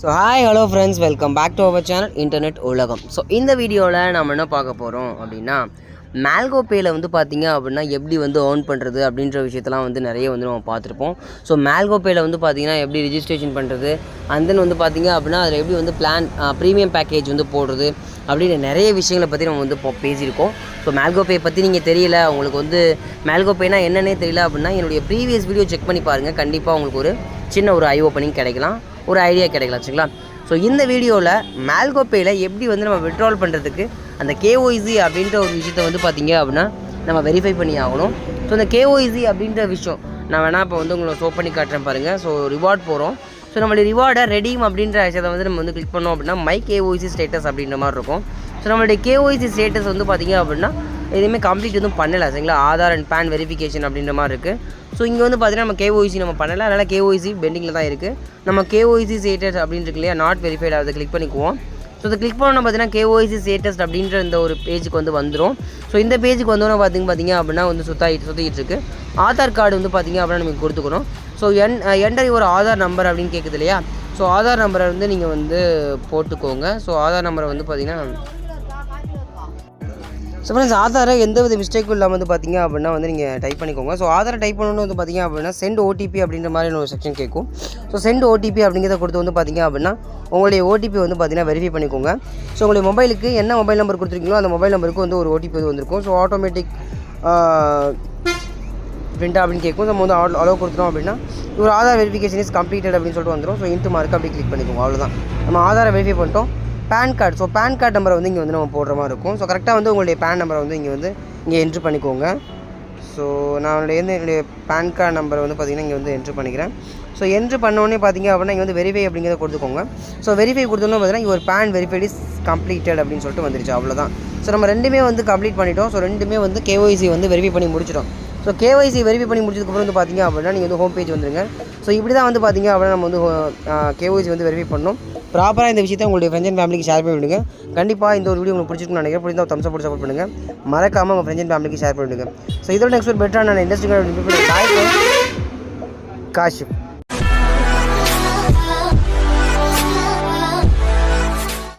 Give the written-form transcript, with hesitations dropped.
So hi hello friends, welcome back to our channel internet உலகம். So இந்த வீடியோவில் நம்ம என்ன பார்க்க போகிறோம் அப்படின்னா, மேல்கோ பேயில் வந்து பார்த்திங்க அப்படின்னா எப்படி வந்து ஏர்ன் பண்ணுறது அப்படின்ற விஷயத்தெல்லாம் வந்து நிறைய வந்து நம்ம பார்த்துருப்போம். ஸோ மேல்கோ பேயில் வந்து பார்த்திங்கன்னா எப்படி ரிஜிஸ்ட்ரேஷன் பண்ணுறது, அண்ட் தென் வந்து பார்த்திங்க அப்படின்னா அதில் எப்படி வந்து ப்ரீமியம் பேக்கேஜ் வந்து போடுறது அப்படின்னு நிறைய விஷயங்களை பற்றி நம்ம வந்து பேசியிருக்கோம். ஸோ மேல்கோ பே பற்றி நீங்கள் தெரியல, உங்களுக்கு வந்து மேல்கோ பேனா என்னன்னே தெரியல அப்படின்னா என்னுடைய ப்ரீவியஸ் வீடியோ செக் பண்ணி பாருங்கள். கண்டிப்பாக உங்களுக்கு ஒரு சின்ன ஒரு ஐ ஓப்பனிங் கிடைக்கலாம், ஒரு ஐடியா கிடைக்கலாம். சரிங்களா? ஸோ இந்த வீடியோவில் மேல்கோ பேயில் எப்படி வந்து நம்ம விட்ரால் பண்ணுறதுக்கு அந்த கேஒய்சி அப்படின்ற ஒரு விஷயத்தை வந்து பார்த்திங்க அப்படின்னா நம்ம வெரிஃபை பண்ணி ஆகணும். ஸோ இந்த கேஒய்சி அப்படின்ற விஷயம் நான் வேணால் இப்போ வந்து உங்களை ஷோ பண்ணி காட்டுறேன் பாருங்கள். ஸோ ரிவார்ட் போகிறோம். ஸோ நம்மளுடைய ரிவார்டை ரெடீம் அப்படின்ற விஷயத்தை வந்து நம்ம வந்து கிளிக் பண்ணோம் அப்படின்னா மை கேஒய்சி ஸ்டேட்டஸ் அப்படின்ற மாதிரி இருக்கும். ஸோ நம்மளுடைய கேஒய்சி ஸ்டேட்டஸ் வந்து பார்த்திங்க அப்படின்னா எதுவுமே கம்ப்ளீட் எதுவும் பண்ணலை. சரிங்களா? ஆதார் அண்ட் பேன் வெரிஃபிகேஷன் அப்படின்ற மாதிரி இருக்குது. ஸோ இங்கே வந்து பார்த்திங்கன்னா நம்ம கேஒய்சி நம்ம பண்ணலை, அதனால் கேஒய்சி பெண்டிங்கில் தான் இருக்குது. நம்ம கேஒய்சி ஸ்டேட்டஸ் அப்படின்னு இருக்கு இல்லையா, நாட் வெரிஃபைட், அதை கிளிக் பண்ணிக்குவோம். ஸோ அதை கிளிக் பண்ணோன்னா பார்த்தீங்கன்னா கேஒய்சி ஸ்டேட்டஸ் அப்படின்ற இந்த ஒரு பேஜுக்கு வந்து வந்துடும். ஸோ இந்த பேஜுக்கு வந்தோன்னா பார்த்திங்க அப்படின்னா வந்து சுற்றிக்கிட்டு இருக்குது. ஆதார் கார்டு வந்து பார்த்திங்க அப்படின்னா நமக்கு கொடுத்துக்கணும். ஸோ என்டர் ஒரு ஆதார் நம்பர் அப்படின்னு கேட்குது இல்லையா, ஸோ ஆதார் நம்பரை வந்து நீங்கள் வந்து போட்டுக்கோங்க. ஸோ ஆதார் நம்பரை வந்து பார்த்திங்கன்னா ஸோ ஃப்ரெண்ட்ஸ், ஆதாரை எந்த வித மிஸ்டேக்கும் இல்லாமல் வந்து பார்த்திங்க அப்படின்னா வந்து நீங்கள் டைப் பண்ணிக்கோங்க. ஸோ ஆதாரை டைப் பண்ணணுன்னு வந்து பார்த்திங்க அப்படின்னா சென்ட் ஓடிபி அப்படின்ற மாதிரி ஒரு செக்ஷன் கேட்கும். ஸோ சென்ட் ஓடிபி அப்படிங்கிறத கொடுத்து வந்து பார்த்திங்க அப்படின்னா உங்களுடைய ஓடிபி வந்து பார்த்திங்கன்னா வெரிஃபை பண்ணிக்கோங்க. ஸோ உங்களுடைய மொபைலுக்கு என்ன மொபைல் நம்பர் கொடுத்துருக்கீங்களோ அந்த மொபைல் நம்பருக்கு வந்து ஒரு ஓடிபி வந்து வந்திருக்கும். ஸோ ஆட்டோமேட்டிக் பிரிண்டா அப்படின்னு கேட்கும். நம்ம வந்து அலோவ் கொடுத்துட்டோம் அப்படின்னா ஒரு ஆதார் வெரிஃபிகேஷன் இஸ் கம்ப்ளீட்டட் அப்படின்னு சொல்லிட்டு வந்துடும். ஸோ இன்ட்டு மார்க் அப்படி கிளிக் பண்ணிக்கோங்க. அவ்வளோதான், நம்ம ஆதாரை வெரிஃபை பண்ணிட்டோம். PAN card, so PAN card நம்பரை வந்து இங்கே வந்து நம்ம போடுற மாதிரி இருக்கும். ஸோ கரெக்டாக வந்து உங்களுடைய பேன் நம்பரை வந்து இங்கே என்ட்ரு பண்ணிக்கோங்க. ஸோ நான் என்னுடைய பேன் கார்டு நம்பரை வந்து பார்த்திங்கன்னா இங்கே வந்து என்ட்ரு பண்ணிக்கிறேன். ஸோ என்ட்ரு பண்ணோடனே பார்த்திங்க அப்படின்னா இங்கே வந்து வெரிஃபை அப்படிங்கிறத கொடுத்துக்கோங்க. ஸோ வெரிஃபை கொடுத்தோன்னு பார்த்தீங்கன்னா இவர் பேன் வெரிஃபைட் இஸ் கம்ப்ளீட்டட் அப்படின்னு சொல்லிட்டு வந்துருச்சு. அவ்வளோதான். ஸோ நம்ம ரெண்டுமே வந்து கம்ப்ளீட் பண்ணிட்டோம். ஸோ ரெண்டுமே வந்து கேஒய்சி வந்து வெரிஃபை பண்ணி முடிச்சிட்டோம். ஸோ கேஒய்சி வெரிஃபை பண்ணி முடிச்சதுக்கப்புறம் வந்து பார்த்திங்க அப்படின்னா நீங்கள் வந்து ஹோம் பேஜ் வந்துருங்க. ஸோ இப்படி தான் வந்து பார்த்திங்க அப்படின்னா நம்ம வந்து கேஒய்சி வந்து வெரிஃபை பண்ணணும். ப்ராப்பராக இந்த விஷயத்தை உங்களுடைய ஃப்ரெண்ட்ஸ் அண்ட் ஃபேமிலிக்கு ஷேர் பண்ணி விடுங்க. கண்டிப்பாக இந்த ஒரு வீடியோ உங்களுக்கு பிடிச்சிருக்குன்னு நினைக்கிறேன். பிடிச்சா ஒரு தம்ஸ் அப் போட்டு சப்போர்ட் பண்ணுங்கள். மறக்காமல் உங்கள் ஃப்ரெண்ட்ஸ் அண்ட் ஃபேமிலிக்கு ஷேர் பண்ணிவிடுங்க. ஸோ இதோட நெக்ஸ்ட் ஒரு பெட்டரான இண்டஸ்ட்ரியில் காஷ்.